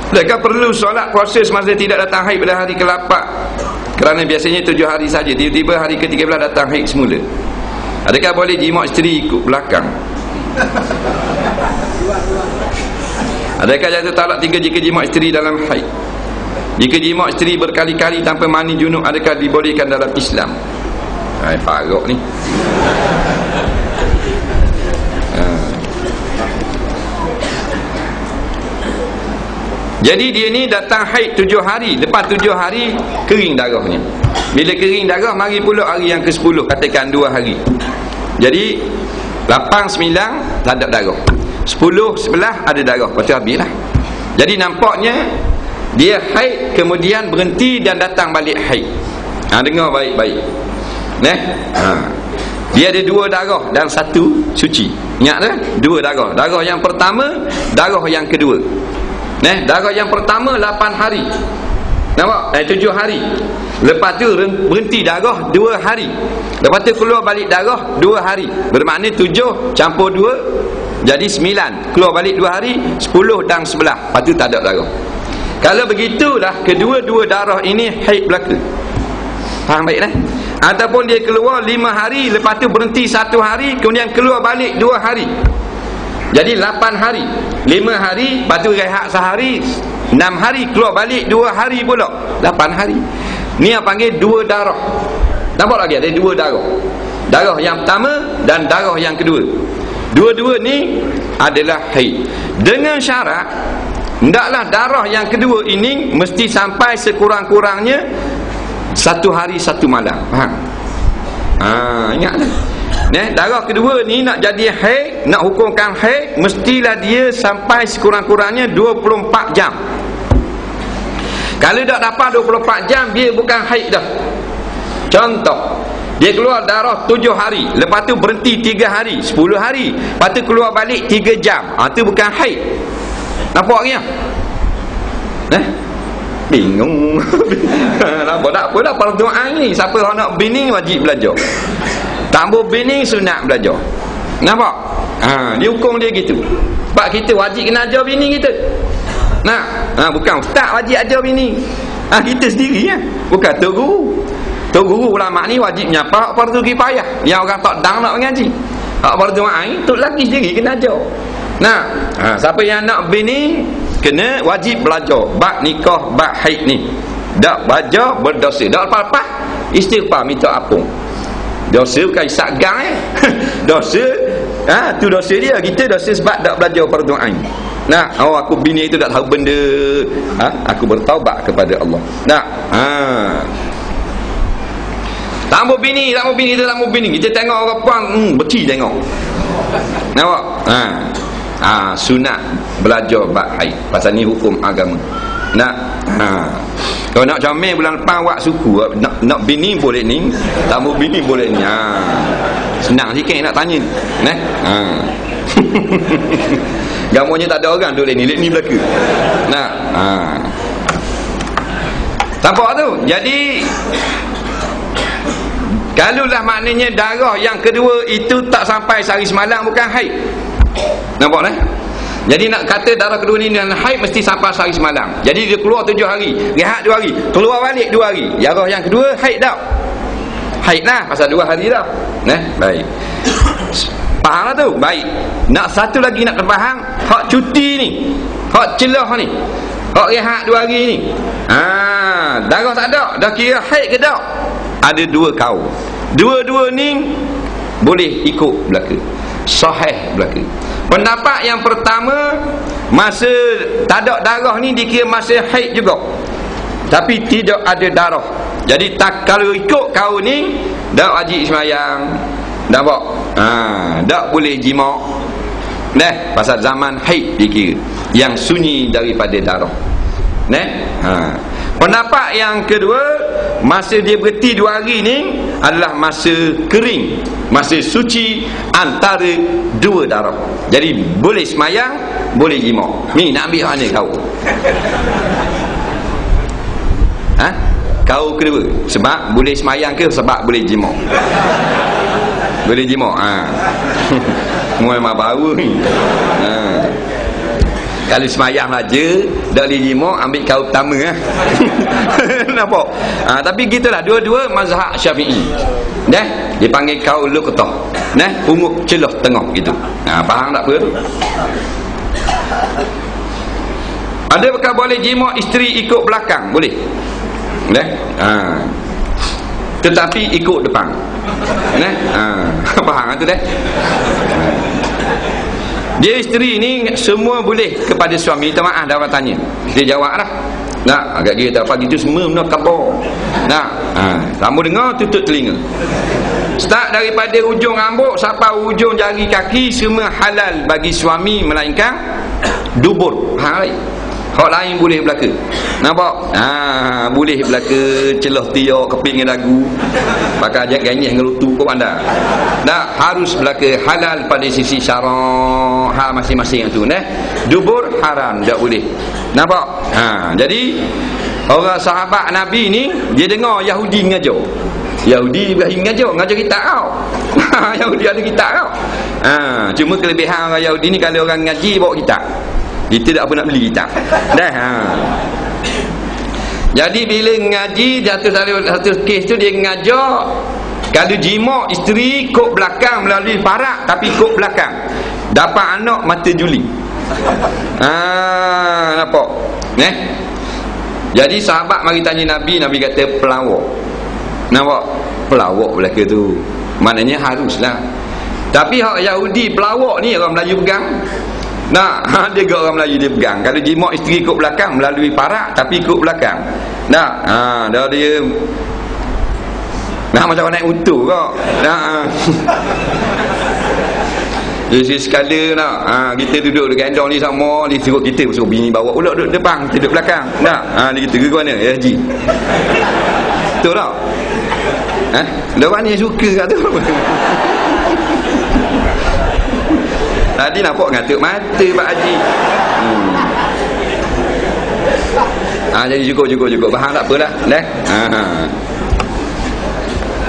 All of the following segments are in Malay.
Adakah perlu solat puasa semasa tidak datang haid pada hari ke-8? Kerana biasanya 7 hari saja, tiba-tiba hari ke-13 datang haid semula. Adakah boleh jima isteri ikut belakang? Adakah jatuh talak 3 jika jima isteri dalam haid? Jika jima isteri berkali-kali tanpa mani junub, adakah dibolehkan dalam Islam? Faruk ni. Jadi dia ni datang haid 7 hari. Lepas 7 hari kering darahnya. Bila kering darah, mari pula hari yang ke-10, katakan 2 hari. Jadi 8, 9 tak ada darah, 10, 11 ada darah. Lepas tu habislah. Jadi nampaknya dia haid kemudian berhenti dan datang balik haid. Dengar baik-baik. Dia ada 2 darah dan 1 suci. Ingat tak? 2 darah. Darah yang pertama, darah yang kedua. Darah yang pertama 8 hari. Nampak? 7 hari. Lepas tu berhenti darah 2 hari. Lepas tu keluar balik darah 2 hari. Bermakna 7 campur 2 jadi 9. Keluar balik 2 hari, 10 dan 11. Lepas tu tak ada darah. Kalau begitulah kedua-dua darah ini haid belaka. Faham baiklah? Ataupun dia keluar 5 hari, lepas tu berhenti 1 hari, kemudian keluar balik 2 hari. Jadi 8 hari, 5 hari, lepas tu rehat sehari, 6 hari, keluar balik 2 hari pula, 8 hari. Ni yang panggil 2 darah. Nampak lagi ada 2 darah. Darah yang pertama dan darah yang kedua. Dua-dua ni adalah haid. Dengan syarat hendaklah darah yang kedua ini mesti sampai sekurang-kurangnya 1 hari 1 malam. Faham? Ingatlah. Darah kedua ni nak jadi haid, nak hukumkan haid, mestilah dia sampai sekurang-kurangnya 24 jam. Kalau tak dapat 24 jam, dia bukan haid dah. Contoh, dia keluar darah 7 hari, lepas tu berhenti 3 hari, 10 hari, lepas tu keluar balik 3 jam. Itu bukan haid. Nampak ni? Bingung. Nampak tak apalah fardu ain ni. Siapa yang nak bini wajib belajar. Tambah bini sunat belajar. Nampak? Dia hukum dia gitu. Sebab kita wajib kena ajar bini kita. Bukan ustaz wajib ajar bini. Kita sendiri ya. Bukan tok guru. Tok guru ulama ni wajib nyapa hak fardu kifayah. Yang orang tak dang nak mengaji. Hak fardu ain tok lelaki sendiri kena ajar. Siapa yang nak bini kena wajib belajar bab nikah, bab haid ni. Tak baca berdosa. Tak apa-apa istighfar minta ampun. Dosa bukan isak gang dosa tu dosa dia. Kita dosa sebab tak belajar fardu ain. Aku bini itu tak tahu benda, aku bertaubat kepada Allah. Tambah bini kita tengok orang puan beci tengok. Nampak? Sunat belajar bab haid. Pasal ni hukum agama. Kalau nak comel bulan depan awak suku nak bini boleh ni, tambah bini boleh ni. Senang sikit nak tanya. Gambarnya tak ada orang duduk ni, ni belaka. Nampak tu? Jadi kalaulah maknanya darah yang kedua itu tak sampai sehari semalam, bukan haid. Nampak tak? Jadi nak kata darah kedua ni dan haid mesti sampai sehari semalam. Jadi dia keluar 7 hari, rehat 2 hari, keluar balik 2 hari. Darah yang kedua haid dah. Haid lah pasal 2 hari dah. Baik. Faham lah tu? Baik. Nak satu lagi nak faham, hak cuti ni, hak celah ni, hak rehat 2 hari ni. Darah tak ada, dah kira haid ke tak? Ada 2 kaum. Dua-dua ni boleh ikut belaka. Sahih belaka. Pendapat yang pertama, masa tak ada darah ni dikira masa haid juga, tapi tidak ada darah. Jadi kalau ikut kau ni dak wajib sembahyang, nampak? Tak boleh jima. Pasal zaman haid dikira yang sunyi daripada darah. Pendapat yang kedua, masa dia berhenti 2 hari ni adalah masa kering, masa suci antara 2 darah. Jadi boleh semayang, boleh jima. Ni nak ambil mana kau? Kau kedua, sebab boleh semayang ke sebab boleh jima? Boleh jima. Memang baru ni. Kalau semayang saja dak boleh jima, ambil kaul pertama nampak? Tapi gitulah dua-dua mazhab Syafi'i. Dia panggil kaul luqtah. Pungut celah tengah gitu. Faham tak apa tu? Adakah boleh jima isteri ikut belakang? Boleh. Tetapi ikut depan. Faham tu dah? Dia isteri ni semua boleh kepada suami. Minta maaf dah orang tanya. Dia jawab lah. Agak kita pagi tu semua benda khabar. Kamu dengar, tutup telinga. Start daripada ujung rambut sampai ujung jari kaki, semua halal bagi suami melainkan dubur. Hak lain boleh belaka. Nampak? Boleh belaka celah tiak, keping dengan dagu, pakai ajak ganyih dengan lutut kau pandai. Harus belaka halal pada sisi syarak hal masing-masing tu. Dubur haram, tak boleh. Nampak? Jadi orang sahabat Nabi ni dia dengar Yahudi ngajar. Yahudi Ibrahim ngajar kitab kau. Yahudi ada kitab kau. Cuma kelebihan orang Yahudi ni, kalau orang ngaji bawa kitab, kita tak apa nak beli kitab. Jadi bila ngaji satu kes tu, dia ngajar kalau jima isteri kok belakang melalui parak, tapi kok belakang dapat anak mata juli. Nampak? Jadi sahabat mari tanya Nabi, Nabi kata pelawak. Nampak? Pelawak belaka tu maknanya haruslah. Tapi hak Yahudi pelawak ni orang Melayu pegang. Dia ke orang Melayu dia pegang. Kalau jima isteri ikut belakang melalui parak, tapi ikut belakang. Dah dia macam naik motor kau. Jadi sekala kita duduk dekat endong ni sama, dia suruh kita suruh bini bawa pula duduk depan, kita duduk belakang. Dia kata ke mana? Ya Haji. Betul tak? Lepas ni suka kat tu. Tadi nampak ngatuk mata Pak Haji. Jadi cukup. Faham tak apalah.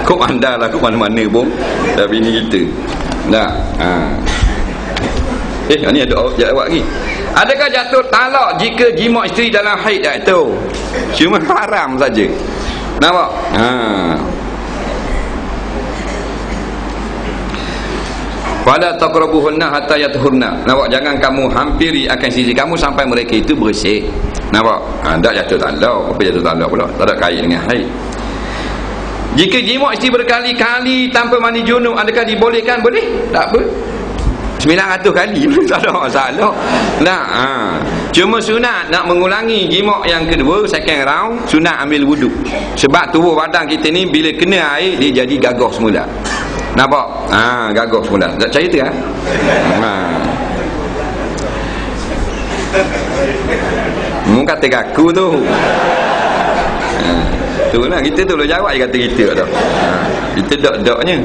Kok anda lah, kok mana-mana pun tapi ni kita. Ni ada jawab lagi. Adakah jatuh talak jika jima isteri dalam haid? Itu cuma haram saja. Nampak? Fala taqrabuhunna hatta yatuhurna. Nampak? Jangan kamu hampiri akan sisi kamu sampai mereka itu bersih. Nampak? Tak jatuh talak. Apa jatuh talak pula? Tak ada kait dengan haid. Jika jima isteri berkali-kali tanpa mandi junub, adakah dibolehkan? Boleh. Tak apa. 900 kali tak ada masalah. Cuma sunat nak mengulangi jima yang kedua, second round, sunat ambil wuduk. Sebab tubuh badan kita ni bila kena air dia jadi gagah semula. Nampak? Gagah semula. Tak cerita Mu kata kaku tu. Tu lah kita tu lo jawab je kata kita tu. Kita dok-doknya.